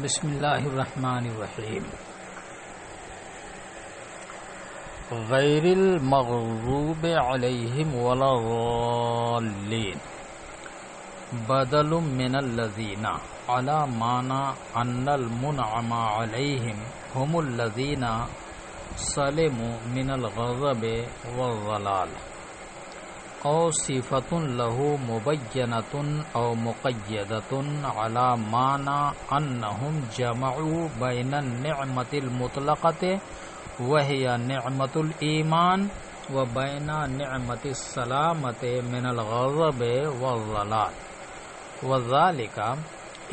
بسم اللہ الرحمن الرحیم. غیر المغضوب علیہم ولا الضالین بدل من الذین علی معنی ان المنعم علیہم هم الذین سلموا من الغضب والضلال او صفت له مبینۃ او مقیدۃ علی معنی انہم جمعوا بین النعمۃ المطلقۃ وہی نعمۃ الایمان وبین نعمۃ السلامۃ من الغضب والضلال وذلک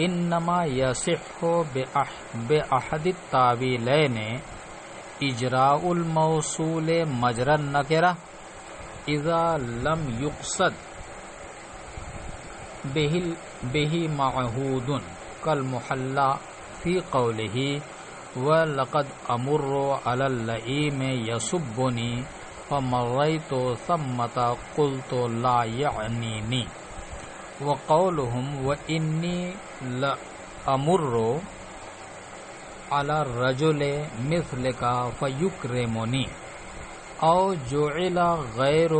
انما یصح باحد التاویلین اجراء الموصول مجرى النکرہ اذا لم يقصد به معهود كالمحلى في قوله وَلَقَدْ أَمُرُّ عَلَى اللَّئِيمِ يَسُبُّنِي فَمَرَّيْتُ ثَمَّةَ قُلْتُ لَا يَعْنِينِي وَقَوْلُهُمْ وَإِنِّي لَأَمُرُّ عَلَى الرَّجُلِ مِثْلِكَ فَيُكْرِمُنِي او جعل غیر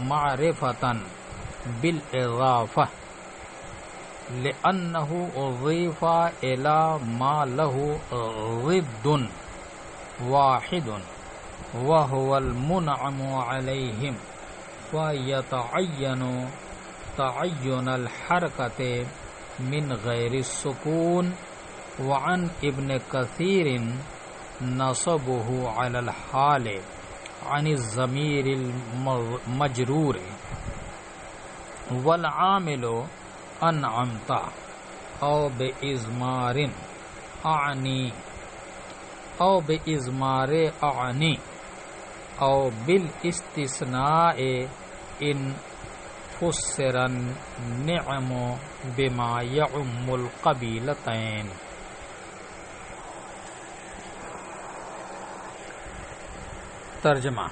معرفة بالإضافة لأنه أضيف إلى ما له ضد واحد وهو المنعم عليهم فيتعين تعين الحركة من غير السكون. وعن ابن كثير نصبه على الحال عن الضمیر المجرور والعامل انعمت او بازمار اعنی او بازمار اعنی او بالاستثناء ان فسر النعم بما يعم القبیلتین. ترجمہ: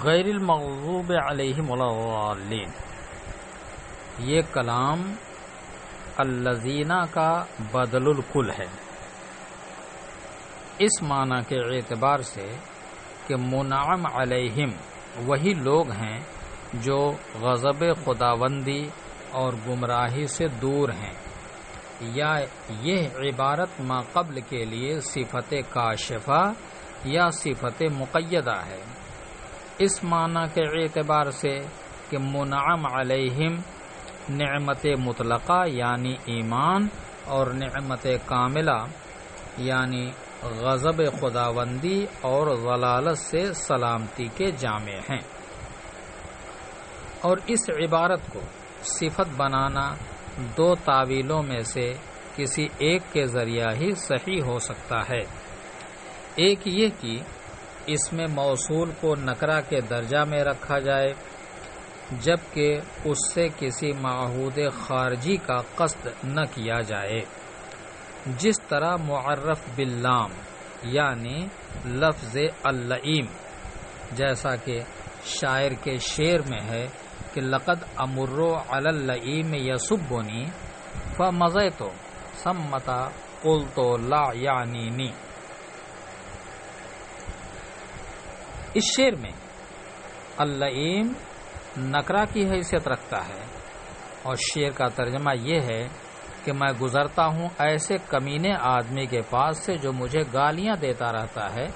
غیر المغضوب علیہم ولا الضالین، یہ کلام الذین کا بدل الکل ہے اس معنی کے اعتبار سے کہ منعم علیہم وہی لوگ ہیں جو غضب خداوندی اور گمراہی سے دور ہیں، یا یہ عبارت ما قبل کے لیے صفت کاشفہ یا صفت مقیدہ ہے اس معنی کے اعتبار سے کہ منعم علیہم نعمت مطلقہ یعنی ایمان اور نعمت کاملہ یعنی غضب خداوندی اور ضلالت سے سلامتی کے جامع ہیں، اور اس عبارت کو صفت بنانا دو تاویلوں میں سے کسی ایک کے ذریعہ ہی صحیح ہو سکتا ہے. ایک یہ کہ اس میں موصول کو نکرہ کے درجہ میں رکھا جائے جبکہ اس سے کسی معہود خارجی کا قصد نہ کیا جائے، جس طرح معرف باللام یعنی لفظ اللئیم، جیسا کہ شاعر کے شعر میں ہے کہ لقد امر علی اللئیم یسبنی فمضیت ثمۃ قلت لا یعنینی. اس شعر میں اللئیم نکرہ کی حیثیت رکھتا ہے اور شعر کا ترجمہ یہ ہے کہ میں گزرتا ہوں ایسے کمینے آدمی کے پاس سے جو مجھے گالیاں دیتا رہتا ہے،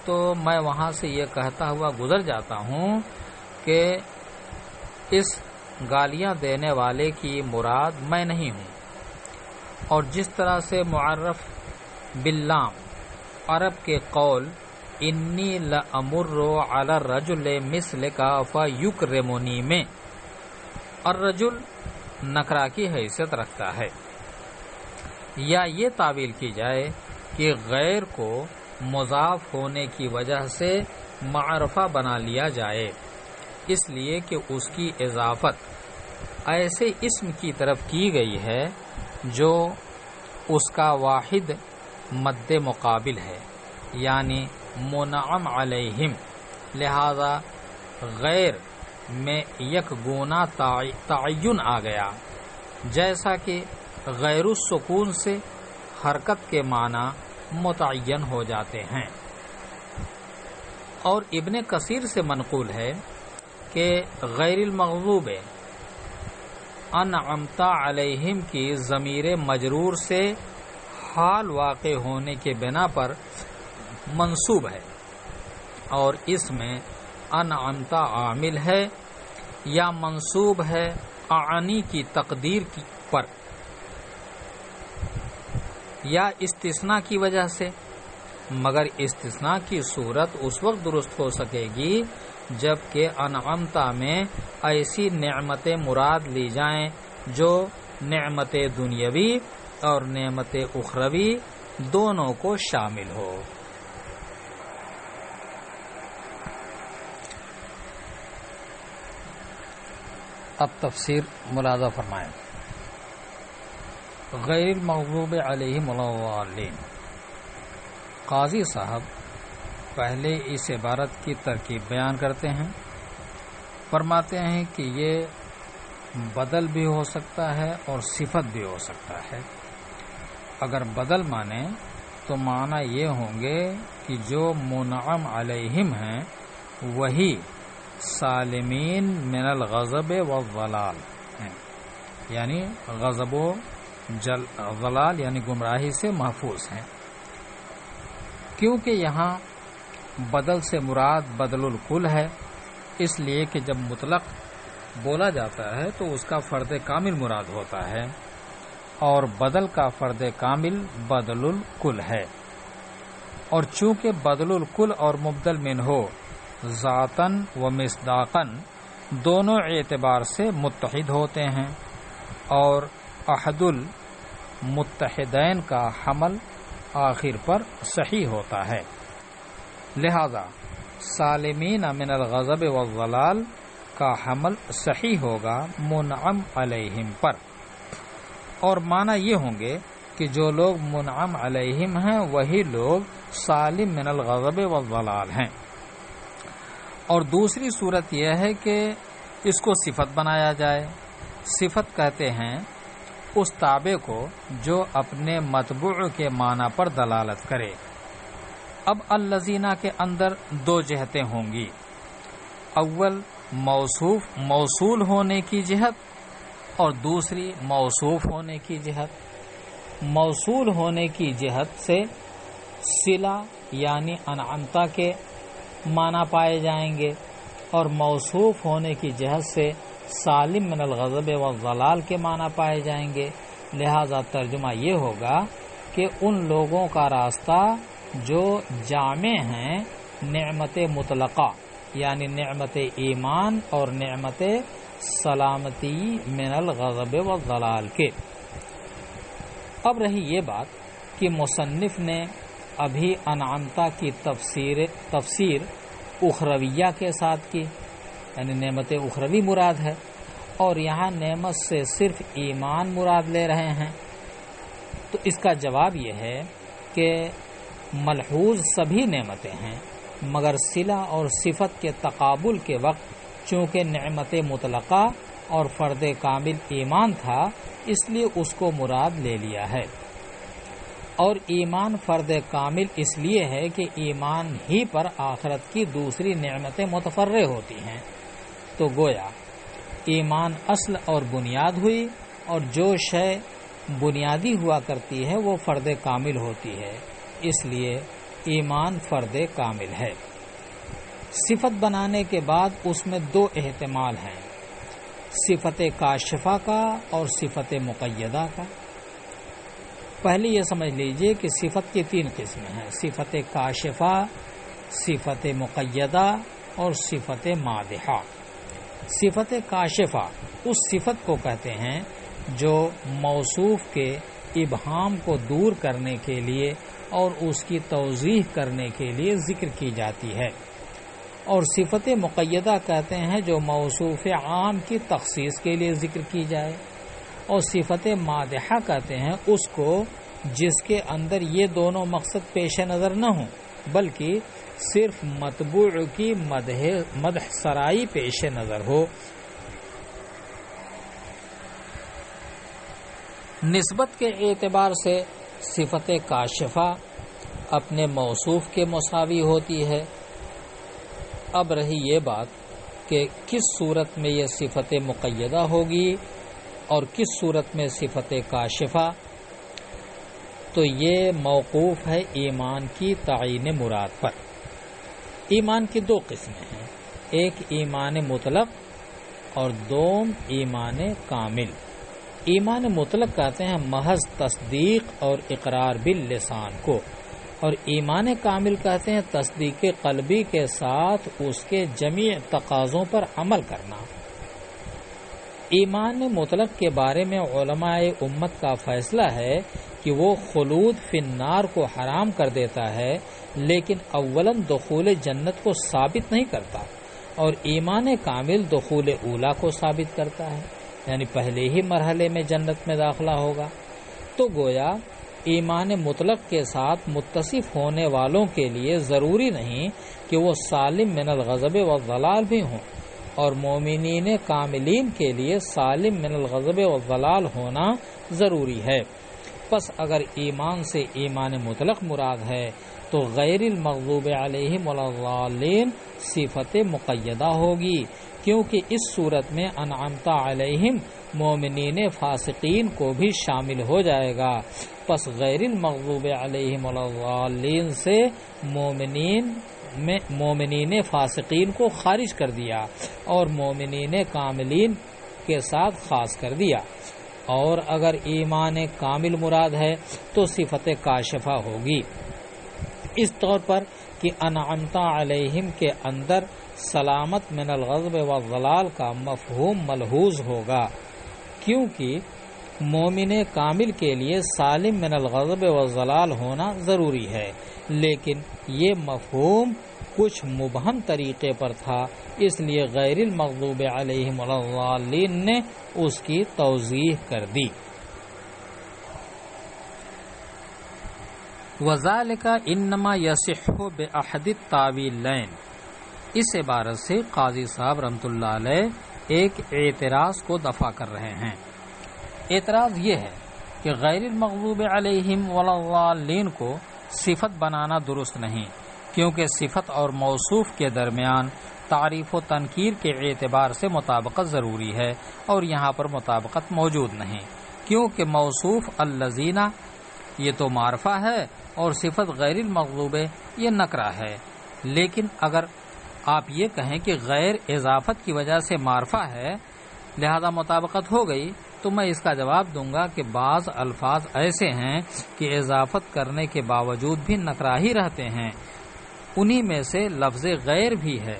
تو میں وہاں سے یہ کہتا ہوا گزر جاتا ہوں کہ اس گالیاں دینے والے کی مراد میں نہیں ہوں. اور جس طرح سے معرف باللام عرب کے قول انی لامر علی الرجل مثلک فیکرمنی میں الرجل نکرہ کی حیثیت رکھتا ہے، یا یہ تعویل کی جائے کہ غیر کو مضاف ہونے کی وجہ سے معرفہ بنا لیا جائے اس لیے کہ اس کی اضافت ایسے اسم کی طرف کی گئی ہے جو اس کا واحد مد مقابل ہے، یعنی منعم علیہم، لہذا غیر میں یک گونا تعین آ گیا، جیسا کہ غیر السکون سے حرکت کے معنی متعین ہو جاتے ہیں۔ اور ابن کثیر سے منقول ہے کہ غیر المغضوب انعمت علیہم کی ضمیر مجرور سے حال واقع ہونے کے بنا پر منصوب ہے، اور اس میں انعمت عامل ہے یا منصوب ہے اعنی کی تقدیر پر یا استثناء کی وجہ سے، مگر استثناء کی صورت اس وقت درست ہو سکے گی جبکہ انعمتا میں ایسی نعمتیں مراد لی جائیں جو نعمت دنیاوی اور نعمت اخروی دونوں کو شامل ہو۔ اب تفسیر ملاحظہ فرمائیں۔ غیر المغضوب علیہم ولا الضالین، قاضی صاحب پہلے اس عبارت کی ترکیب بیان کرتے ہیں، فرماتے ہیں کہ یہ بدل بھی ہو سکتا ہے اور صفت بھی ہو سکتا ہے۔ اگر بدل مانے تو معنی یہ ہوں گے کہ جو منعم علیہم ہیں وہی سالمین من الغضب والضلال ہیں، یعنی غضب و ضلال یعنی گمراہی سے محفوظ ہیں، کیونکہ یہاں بدل سے مراد بدل الکل ہے، اس لیے کہ جب مطلق بولا جاتا ہے تو اس کا فرد کامل مراد ہوتا ہے، اور بدل کا فرد کامل بدل الکل ہے، اور چونکہ بدل الکل اور مبدل منہ ذاتاً و مصداقاً دونوں اعتبار سے متحد ہوتے ہیں، اور احد المتحدین کا حمل آخر پر صحیح ہوتا ہے، لہذا سالمین من الغضب والضلال کا حمل صحیح ہوگا منعم علیہم پر، اور معنی یہ ہوں گے کہ جو لوگ منعم علیہم ہیں وہی لوگ سالم من الغضب والضلال ہیں۔ اور دوسری صورت یہ ہے کہ اس کو صفت بنایا جائے۔ صفت کہتے ہیں اس تابع کو جو اپنے متبوع کے معنی پر دلالت کرے۔ اب الذین کے اندر دو جہتیں ہوں گی، اول موصول ہونے کی جہت اور دوسری موصوف ہونے کی جہت۔ موصول ہونے کی جہت سے صلہ یعنی انعمتا کے معنی پائے جائیں گے، اور موصوف ہونے کی جہت سے سالم من الغضب والضلال کے معنی پائے جائیں گے، لہذا ترجمہ یہ ہوگا کہ ان لوگوں کا راستہ جو جامع ہیں نعمت مطلقہ یعنی نعمت ایمان اور نعمت سلامتی من الغضب والضلال کے۔ اب رہی یہ بات کہ مصنف نے ابھی انعمتا کی تفسیر اخرویہ کے ساتھ کی، یعنی نعمت اخروی مراد ہے، اور یہاں نعمت سے صرف ایمان مراد لے رہے ہیں، تو اس کا جواب یہ ہے کہ ملحوظ سبھی نعمتیں ہیں، مگر صلہ اور صفت کے تقابل کے وقت چونکہ نعمت مطلقہ اور فرد کامل ایمان تھا اس لیے اس کو مراد لے لیا ہے، اور ایمان فرد کامل اس لیے ہے کہ ایمان ہی پر آخرت کی دوسری نعمتیں متفرع ہوتی ہیں، تو گویا ایمان اصل اور بنیاد ہوئی، اور جو شے بنیادی ہوا کرتی ہے وہ فرد کامل ہوتی ہے، اس لیے ایمان فرد کامل ہے۔ صفت بنانے کے بعد اس میں دو احتمال ہیں، صفت کاشفہ کا اور صفت مقیدہ کا۔ پہلے یہ سمجھ لیجئے کہ صفت کی تین قسمیں ہیں، صفت کاشفہ، صفت مقیدہ اور صفت مادحہ۔ صفت کاشفہ اس صفت کو کہتے ہیں جو موصوف کے ابہام کو دور کرنے کے لیے اور اس کی توضیح کرنے کے لیے ذکر کی جاتی ہے، اور صفت مقیدہ کہتے ہیں جو موصوف عام کی تخصیص کے لیے ذکر کی جائے، اور صفت مادحہ کہتے ہیں اس کو جس کے اندر یہ دونوں مقصد پیش نظر نہ ہوں بلکہ صرف متبوع کی مدح سرائی پیش نظر ہو۔ نسبت کے اعتبار سے صفت کاشفہ اپنے موصوف کے مساوی ہوتی ہے۔ اب رہی یہ بات کہ کس صورت میں یہ صفت مقیدہ ہوگی اور کس صورت میں صفت کاشفہ، تو یہ موقوف ہے ایمان کی تعین مراد پر۔ ایمان کی دو قسمیں ہیں، ایک ایمان مطلق اور دوم ایمان کامل۔ ایمان مطلق کہتے ہیں محض تصدیق اور اقرار باللسان کو، اور ایمان کامل کہتے ہیں تصدیق قلبی کے ساتھ اس کے جمیع تقاضوں پر عمل کرنا۔ ایمان مطلق کے بارے میں علماء امت کا فیصلہ ہے کہ وہ خلود فی النار کو حرام کر دیتا ہے، لیکن اولاً دخول جنت کو ثابت نہیں کرتا، اور ایمان کامل دخول اولا کو ثابت کرتا ہے، یعنی پہلے ہی مرحلے میں جنت میں داخلہ ہوگا۔ تو گویا ایمان مطلق کے ساتھ متصف ہونے والوں کے لیے ضروری نہیں کہ وہ سالم من الغضب والضلال بھی ہوں، اور مومنین کاملین کے لیے سالم من الغضب والضلال ہونا ضروری ہے۔ پس اگر ایمان سے ایمان مطلق مراد ہے تو غیر المغضوب علیہم ولا الضالین صفت مقیدہ ہوگی، کیونکہ اس صورت میں انعمت علیہم مومنین فاسقین کو بھی شامل ہو جائے گا۔ پس غیر المغضوب علیہم ولا الضالین سے مومنین فاسقین کو خارج کر دیا اور مومنین کاملین کے ساتھ خاص کر دیا۔ اور اگر ایمان کامل مراد ہے تو صفت کاشفہ ہوگی، اس طور پر کہ انعمت علیہم کے اندر سلامت من الغضب والضلال کا مفہوم ملحوظ ہوگا، کیونکہ مومن کامل کے لیے سالم من الغضب والضلال ہونا ضروری ہے، لیکن یہ مفہوم کچھ مبہم طریقے پر تھا، اس لیے غیر المغضوب علیہم ولا الضالین نے اس کی توضیح کر دی۔ وذالک انما یصح باحد التاویلین، اس عبارت سے قاضی صاحب رحمۃ اللہ علیہ ایک اعتراض کو دفع کر رہے ہیں۔ اعتراض یہ ہے کہ غیر المغضوب علیہم ولا الضالین کو صفت بنانا درست نہیں، کیونکہ صفت اور موصوف کے درمیان تعریف و تنکیر کے اعتبار سے مطابقت ضروری ہے، اور یہاں پر مطابقت موجود نہیں، کیونکہ موصوف الذین یہ تو معرفہ ہے اور صفت غیر المغضوب یہ نکرہ ہے۔ لیکن اگر آپ یہ کہیں کہ غیر اضافت کی وجہ سے معرفہ ہے لہذا مطابقت ہو گئی، تو میں اس کا جواب دوں گا کہ بعض الفاظ ایسے ہیں کہ اضافت کرنے کے باوجود بھی نکرہ ہی رہتے ہیں، انہی میں سے لفظ غیر بھی ہے،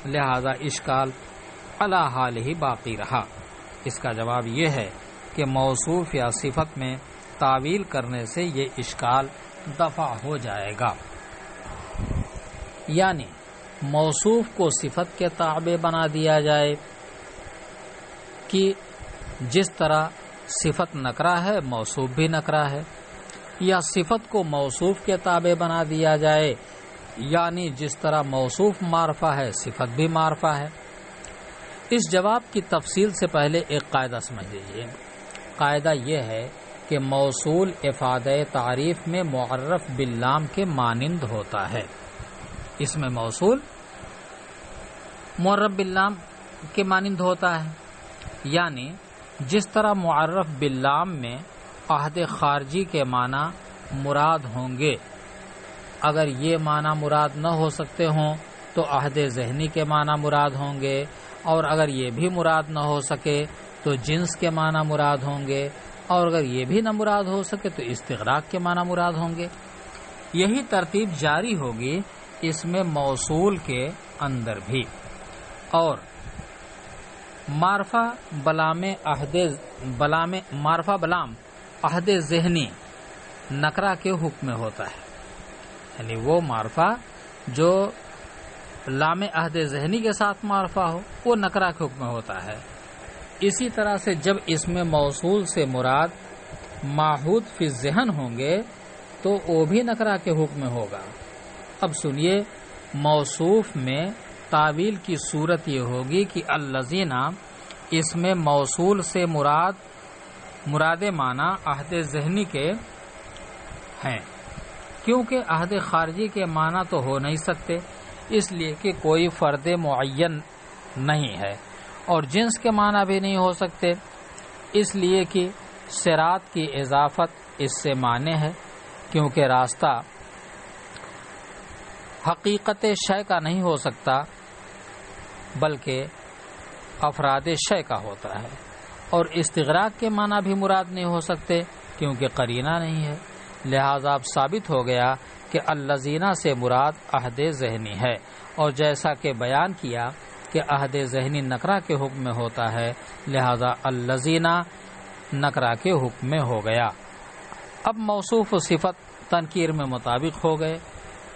لہذا اشکال علی حال ہی باقی رہا۔ اس کا جواب یہ ہے کہ موصوف یا صفت میں تعویل کرنے سے یہ اشکال دفع ہو جائے گا، یعنی موصوف کو صفت کے تابع بنا دیا جائے کہ جس طرح صفت نکرہ ہے موصوف بھی نکرہ ہے، یا صفت کو موصوف کے تابع بنا دیا جائے یعنی جس طرح موصوف معرفہ ہے صفت بھی معرفہ ہے۔ اس جواب کی تفصیل سے پہلے ایک قاعدہ سمجھ لیجیے۔ قاعدہ یہ ہے کہ موصول افادہ تعریف میں معرف باللام کے مانند ہوتا ہے۔ اس میں موصول معرف باللام کے مانند ہوتا ہے، یعنی جس طرح معرف باللام میں عہد خارجی کے معنی مراد ہوں گے، اگر یہ معنی مراد نہ ہو سکتے ہوں تو عہد ذہنی کے معنی مراد ہوں گے، اور اگر یہ بھی مراد نہ ہو سکے تو جنس کے معنی مراد ہوں گے، اور اگر یہ بھی نہ مراد ہو سکے تو استغراق کے معنی مراد ہوں گے۔ یہی ترتیب جاری ہوگی اس میں موصول کے اندر بھی۔ اور معرفہ بلام عہد ذہنی نکرہ کے حکم میں ہوتا ہے، یعنی وہ معرفہ جو لام عہد ذہنی کے ساتھ معرفہ ہو وہ نکرہ کے حکم میں ہوتا ہے۔ اسی طرح سے جب اس میں موصول سے مراد معہود فی الذہن ہوں گے تو وہ بھی نکرہ کے حکم میں ہوگا۔ اب سنیے موصوف میں تعویل کی صورت یہ ہوگی کہ الذین اس میں موصول سے مراد معنی عہد ذہنی کے ہیں، کیونکہ عہد خارجی کے معنی تو ہو نہیں سکتے، اس لیے کہ کوئی فرد معین نہیں ہے، اور جنس کے معنی بھی نہیں ہو سکتے، اس لیے کہ صراط کی اضافت اس سے معنی ہے، کیونکہ راستہ حقیقت شے کا نہیں ہو سکتا بلکہ افراد شے کا ہوتا ہے، اور استغراق کے معنی بھی مراد نہیں ہو سکتے کیونکہ قرینہ نہیں ہے، لہذا اب ثابت ہو گیا کہ الذین سے مراد عہد ذہنی ہے، اور جیسا کہ بیان کیا کہ عہد ذہنی نکرہ کے حکم میں ہوتا ہے، لہذا الذین نکرہ کے حکم میں ہو گیا۔ اب موصوف و صفت تنکیر میں مطابق ہو گئے،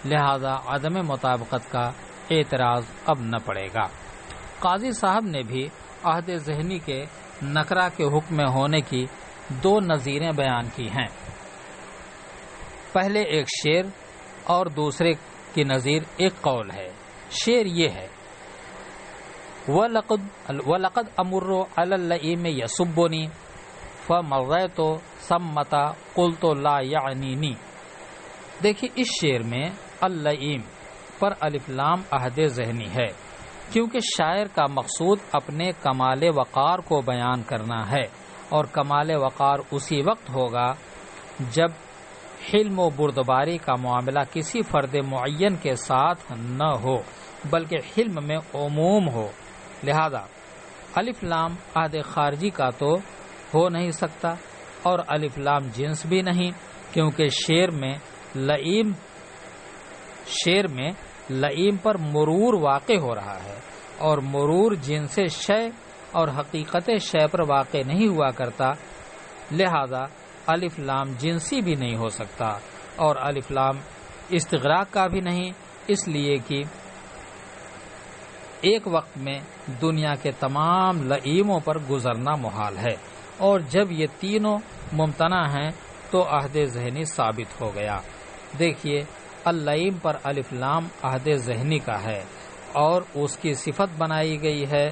لہذا عدم مطابقت کا اعتراض اب نہ پڑے گا۔ قاضی صاحب نے بھی عہد ذہنی کے نکرہ کے حکم میں ہونے کی دو نظیریں بیان کی ہیں، پہلے ایک شعر اور دوسرے کی نظیر ایک قول ہے۔ شعر یہ ہے، وَلَقَدْ أَمُرُّ عَلَى اللَّئِيمِ يَسُبُّنِي فَمَرَّيْتُ ثَمَّةَ قُلْتُ لَا يَعْنِينِي۔ دیکھیے اس شعر میں اللئیم پر الف لام عہد ذہنی ہے، کیونکہ شاعر کا مقصود اپنے کمال وقار کو بیان کرنا ہے، اور کمال وقار اسی وقت ہوگا جب حلم و بردباری کا معاملہ کسی فرد معین کے ساتھ نہ ہو بلکہ حلم میں عموم ہو، لہذا الف لام عہد خارجی کا تو ہو نہیں سکتا، اور الف لام جنس بھی نہیں، کیونکہ شعر میں لئیم پر مرور واقع ہو رہا ہے، اور مرور جنس شے اور حقیقت شے پر واقع نہیں ہوا کرتا، لہذا الف لام جنسی بھی نہیں ہو سکتا، اور الف لام استغراق کا بھی نہیں، اس لیے کہ ایک وقت میں دنیا کے تمام لئیموں پر گزرنا محال ہے، اور جب یہ تینوں ممتنع ہیں تو عہد ذہنی ثابت ہو گیا۔ دیکھیے اللئیم پر الف لام عہد ذہنی کا ہے، اور اس کی صفت بنائی گئی ہے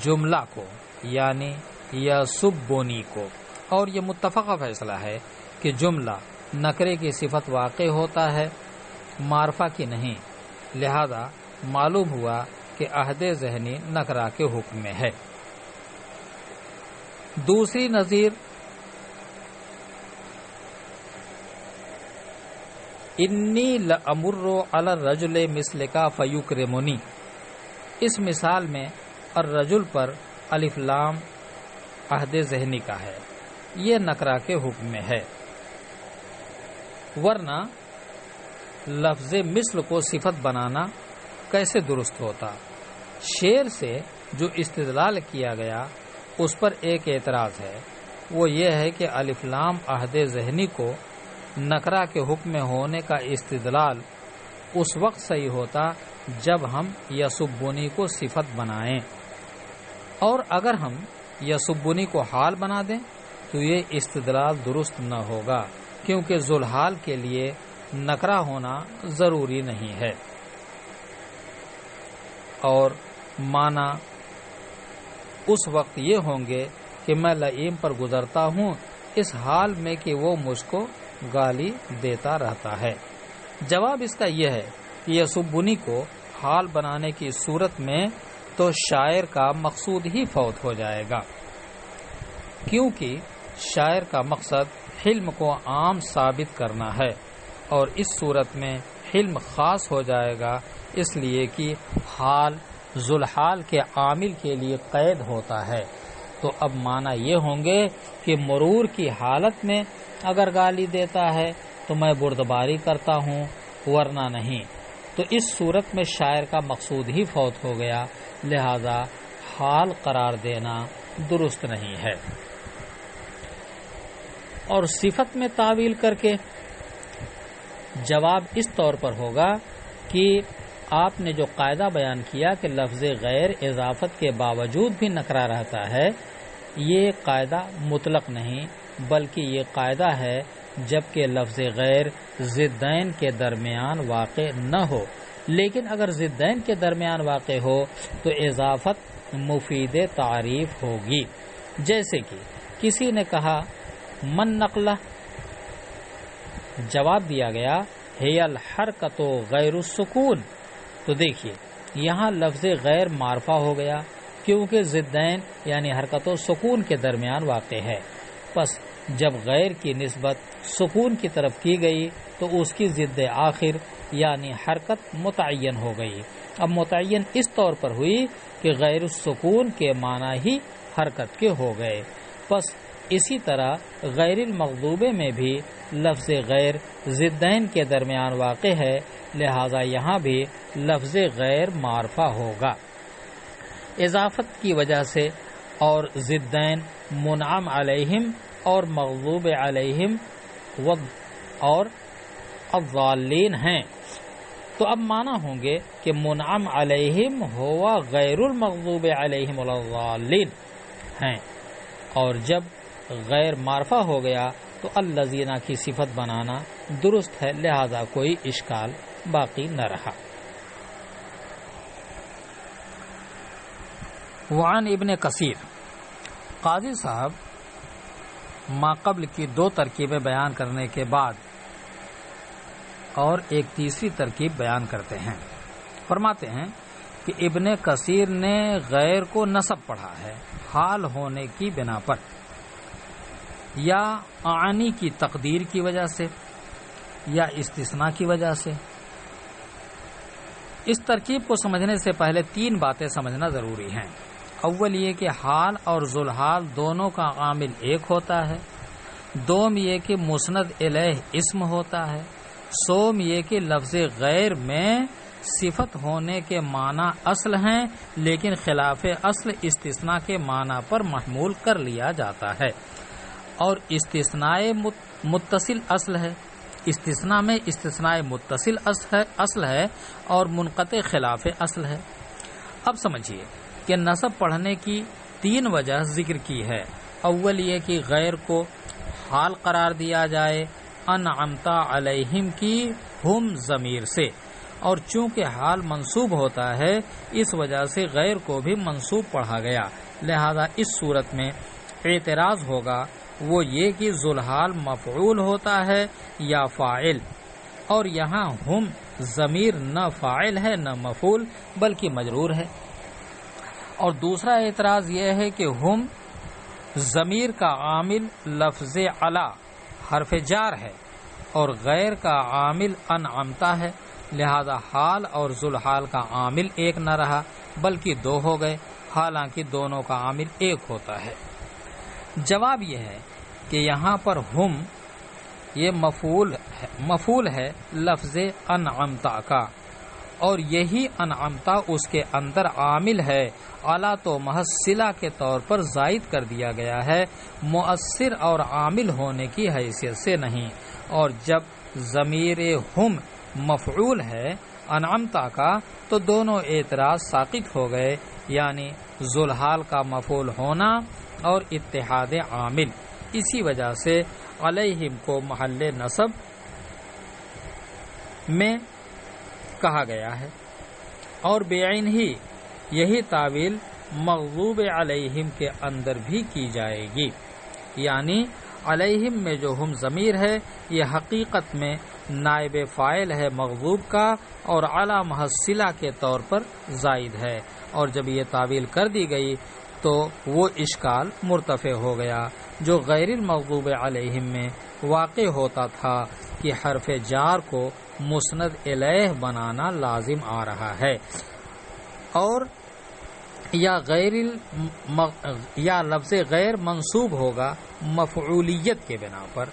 جملہ کو، یعنی یسبونی کو، اور یہ متفقہ فیصلہ ہے کہ جملہ نکرے کی صفت واقع ہوتا ہے، معرفہ کی نہیں، لہذا معلوم ہوا کہ عہد ذہنی نکرہ کے حکم میں ہے۔ دوسری نظیر انی لامر علی الرجل مثلک فیکرمنی، اس مثال میں الرجل پر الف لام عہد ذہنی کا ہے، یہ نکرہ کے حکم میں ہے، ورنہ لفظ مثل کو صفت بنانا کیسے درست ہوتا؟ شعر سے جو استدلال کیا گیا اس پر ایک اعتراض ہے، وہ یہ ہے کہ الف لام عہد ذہنی کو نکرہ کے حکم میں ہونے کا استدلال اس وقت صحیح ہوتا جب ہم یسبونی کو صفت بنائیں، اور اگر ہم یسبونی کو حال بنا دیں تو یہ استدلال درست نہ ہوگا، کیونکہ ذوالحال کے لیے نکرہ ہونا ضروری نہیں ہے، اور معنی اس وقت یہ ہوں گے کہ میں لئیم پر گزرتا ہوں اس حال میں کہ وہ مجھ کو گالی دیتا رہتا ہے۔ جواب اس کا یہ ہے کہ یسبونی کو حال بنانے کی صورت میں تو شاعر کا مقصود ہی فوت ہو جائے گا، کیونکہ شاعر کا مقصد حلم کو عام ثابت کرنا ہے، اور اس صورت میں حلم خاص ہو جائے گا، اس لیے کہ حال ذوالحال کے عامل کے لیے قید ہوتا ہے، تو اب معنی یہ ہوں گے کہ مرور کی حالت میں اگر گالی دیتا ہے تو میں بردباری کرتا ہوں، ورنہ نہیں، تو اس صورت میں شاعر کا مقصود ہی فوت ہو گیا، لہذا حال قرار دینا درست نہیں ہے۔ اور صفت میں تعویل کر کے جواب اس طور پر ہوگا کہ آپ نے جو قاعدہ بیان کیا کہ لفظ غیر اضافت کے باوجود بھی نکرہ رہتا ہے، یہ قاعدہ مطلق نہیں بلکہ یہ قاعدہ ہے جبکہ لفظ غیر ضدین کے درمیان واقع نہ ہو، لیکن اگر ضدین کے درمیان واقع ہو تو اضافت مفید تعریف ہوگی۔ جیسے کہ کسی نے کہا من نقلہ، جواب دیا گیا ہے الحرکت غیر السکون، تو دیکھیے یہاں لفظ غیر معرفہ ہو گیا کیونکہ ضدین یعنی حرکت و سکون کے درمیان واقع ہے، پس جب غیر کی نسبت سکون کی طرف کی گئی تو اس کی ضد آخر یعنی حرکت متعین ہو گئی۔ اب متعین اس طور پر ہوئی کہ غیر السکون کے معنی ہی حرکت کے ہو گئے، پس اسی طرح غیر المغضوبہ میں بھی لفظ غیر ضدین کے درمیان واقع ہے، لہذا یہاں بھی لفظ غیر معرفہ ہوگا اضافت کی وجہ سے، اور ضدین منعم علیہم اور مغضوب علیہم اور الضالین ہیں، تو اب معنی ہوں گے کہ منعم علیہم ہوا غیر المغضوب علیہم والضالین ہیں، اور جب غیر معرفہ ہو گیا تو الذین کی صفت بنانا درست ہے، لہذا کوئی اشکال باقی نہ رہا۔ وعن ابن کثیر، قاضی صاحب ما قبل کی 2 ترکیبیں بیان کرنے کے بعد اور ایک تیسری ترکیب بیان کرتے ہیں۔ فرماتے ہیں کہ ابن کثیر نے غیر کو نصب پڑھا ہے حال ہونے کی بنا پر، یا اعنی کی تقدیر کی وجہ سے، یا استثناء کی وجہ سے۔ اس ترکیب کو سمجھنے سے پہلے 3 باتیں سمجھنا ضروری ہیں۔ اول یہ کہ حال اور ذوالحال دونوں کا عامل ایک ہوتا ہے، دوم یہ کہ مسند الیہ اسم ہوتا ہے، سوم یہ کہ لفظ غیر میں صفت ہونے کے معنی اصل ہیں لیکن خلاف اصل استثناء کے معنی پر محمول کر لیا جاتا ہے، اور استثناء متصل اصل ہے، استثناء میں استثناء متصل اصل ہے اور منقطع خلاف اصل ہے۔ اب سمجھیے کہ نصب پڑھنے کی 3 وجہ ذکر کی ہے۔ اول یہ کہ غیر کو حال قرار دیا جائے انعمت علیہم کی ہم ضمیر سے، اور چونکہ حال منصوب ہوتا ہے اس وجہ سے غیر کو بھی منصوب پڑھا گیا، لہذا اس صورت میں اعتراض ہوگا وہ یہ کہ ذوالحال مفعول ہوتا ہے یا فاعل، اور یہاں ہم ضمیر نہ فاعل ہے نہ مفعول بلکہ مجرور ہے۔ اور دوسرا اعتراض یہ ہے کہ ہم ضمیر کا عامل لفظ علا حرف جار ہے اور غیر کا عامل انعمتا ہے، لہذا حال اور ذوالحال کا عامل ایک نہ رہا بلکہ 2 ہو گئے، حالانکہ دونوں کا عامل ایک ہوتا ہے۔ جواب یہ ہے کہ یہاں پر ہم یہ مفعول ہے لفظ انعمتا کا، اور یہی انعمتا اس کے اندر عامل ہے، اعلیٰ تو محض صلہ کے طور پر زائد کر دیا گیا ہے، مؤثر اور عامل ہونے کی حیثیت سے نہیں۔ اور جب ضمیر ہم مفعول ہے انعمتا کا تو دونوں اعتراض ساقط ہو گئے، یعنی ذوالحال کا مفعول ہونا اور اتحاد عامل۔ اسی وجہ سے علیہم کو محل نصب میں کہا گیا ہے، اور بعین ہی یہی تعویل مغضوب علیہم کے اندر بھی کی جائے گی، یعنی علیہم میں جو ہم ضمیر ہے یہ حقیقت میں نائب فاعل ہے مغضوب کا اور اعلیٰ محض صلہ کے طور پر زائد ہے، اور جب یہ تعویل کر دی گئی تو وہ اشکال مرتفع ہو گیا جو غیر المغضوب علیہم میں واقع ہوتا تھا کہ حرف جار کو مسند الیہ بنانا لازم آ رہا ہے، اور یا لفظ غیر منصوب ہوگا مفعولیت کے بنا پر،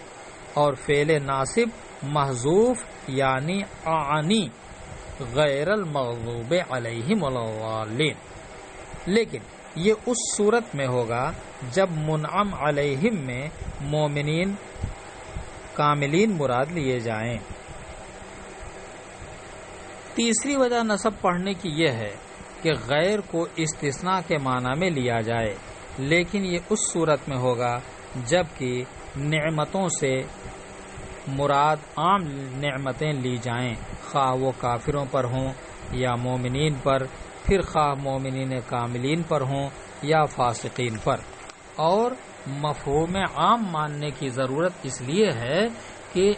اور فعل ناصب محذوف یعنی اعنی غیر المغضوب علیہم والضالین، لیکن یہ اس صورت میں ہوگا جب منعم علیہم میں مومنین کاملین مراد لیے جائیں۔ تیسری وجہ نصب پڑھنے کی یہ ہے کہ غیر کو استثناء کے معنی میں لیا جائے، لیکن یہ اس صورت میں ہوگا جب کہ نعمتوں سے مراد عام نعمتیں لی جائیں، خواہ وہ کافروں پر ہوں یا مومنین پر، پھر خواہ مومنین کاملین پر ہوں یا فاسقین پر۔ اور مفہوم عام ماننے کی ضرورت اس لیے ہے کہ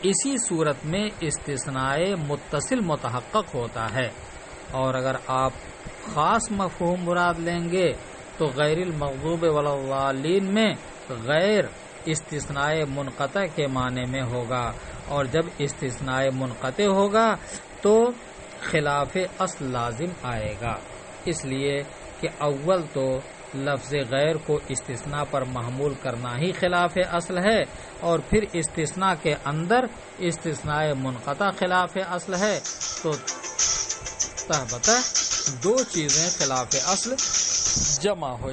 اسی صورت میں استثناء متصل متحقق ہوتا ہے، اور اگر آپ خاص مفہوم مراد لیں گے تو غیر المغضوب ولا الضالین میں غیر استثناء منقطع کے معنی میں ہوگا، اور جب استثناء منقطع ہوگا تو خلاف اصل لازم آئے گا، اس لیے کہ اول تو لفظ غیر کو استثناء پر محمول کرنا ہی خلاف اصل ہے، اور پھر استثناء کے اندر استثناء منقطع خلاف اصل ہے، تو تہبتہ دو چیزیں خلاف اصل جمع ہو